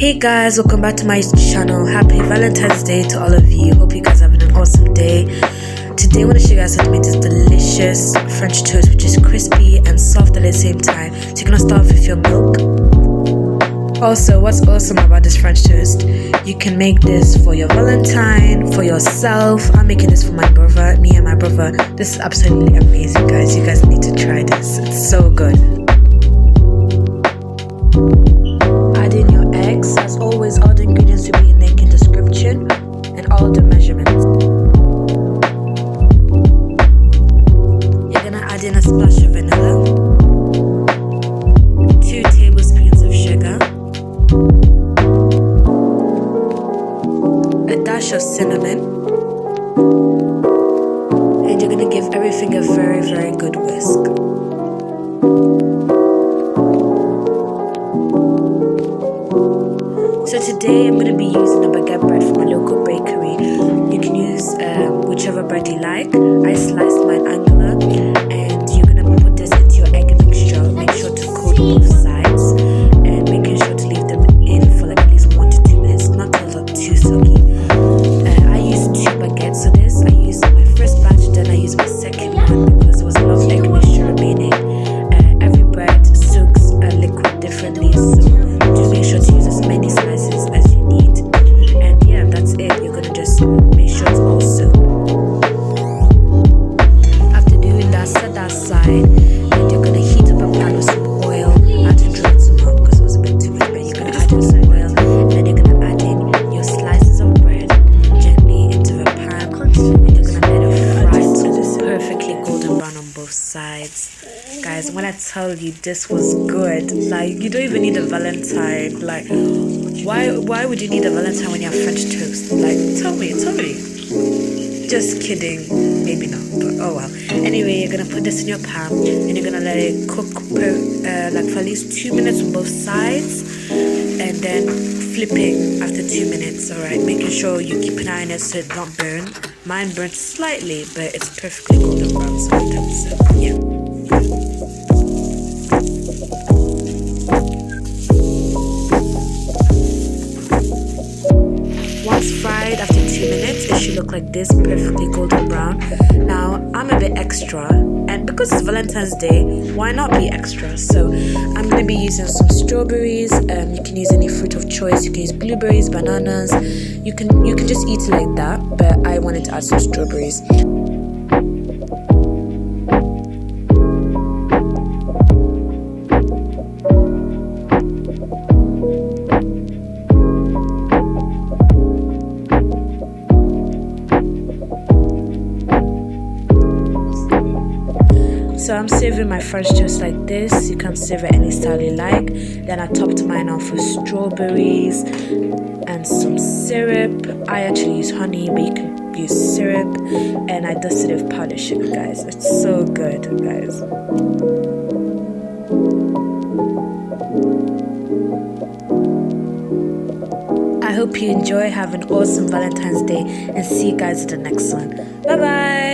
Hey guys, welcome back to my channel. Happy Valentine's Day to all of you. Hope you guys are having an awesome day. Today I want to show you guys how to make this delicious French toast, which is crispy and soft at the same time. So you're gonna start off with your milk. Also, what's awesome about this French toast, you can make this for your Valentine, for yourself. I'm making this for my brother, me and my brother. This is absolutely amazing, guys. You guys need to try this. It's so good. Add in your eggs. As always, all the ingredients will be in the link in the description and all the measurements. You're gonna add in a splash of vanilla, 2 tablespoons of sugar, a dash of cinnamon, and you're gonna give everything a very, very good whisk. So today I'm going to be using a baguette bread from a local bakery. You can use whichever bread you like. I sliced mine angular, and you're going to put this into your egg mixture. Make sure to coat both sides and making sure to leave them in for like at least 1 to 2 minutes, not till they're too soggy. I used 2 baguettes for this. I used my first batch, then I used my second one because there was a lot of egg mixture remaining. Every bread soaks a liquid differently, so just make sure to use as many slices as you need. And yeah, that's it. You're gonna just make sure it's all soaked. After doing that, set that aside, and you're gonna heat up a pan with some oil. I had to drain some up because it was a bit too much, but you're gonna add in some oil, and then you're gonna add in your slices of bread gently into the pan, and you're gonna let it fry till it's perfectly golden brown on both sides. Guys, when I tell you this was good, like, you don't even need a Valentine. Like, why would you need a Valentine when you have French toast? Like, tell me. Just kidding, maybe not, but oh well. Anyway, you're gonna put this in your pan and you're gonna let it cook like for at least 2 minutes on both sides, and then flipping after 2 minutes. All right, making sure you keep an eye on it so it don't burn. Mine burnt slightly, but it's perfectly golden brown, so yeah. Once fried after 2 minutes, it should look like this, perfectly golden brown. Now, I'm a bit extra, and because it's Valentine's Day, why not be extra? So I'm going to be using some strawberries. You can use any fruit of choice. You can use blueberries, bananas. You can just eat it like that, but I wanted to add some strawberries. So I'm serving my French toast like this. You can serve it any style you like. Then I topped mine off with strawberries and some syrup. I actually use honey, but you can use syrup. And I dusted it with powdered sugar, guys. It's so good, guys. I hope you enjoy. Have an awesome Valentine's Day, and see you guys at the next one. Bye bye.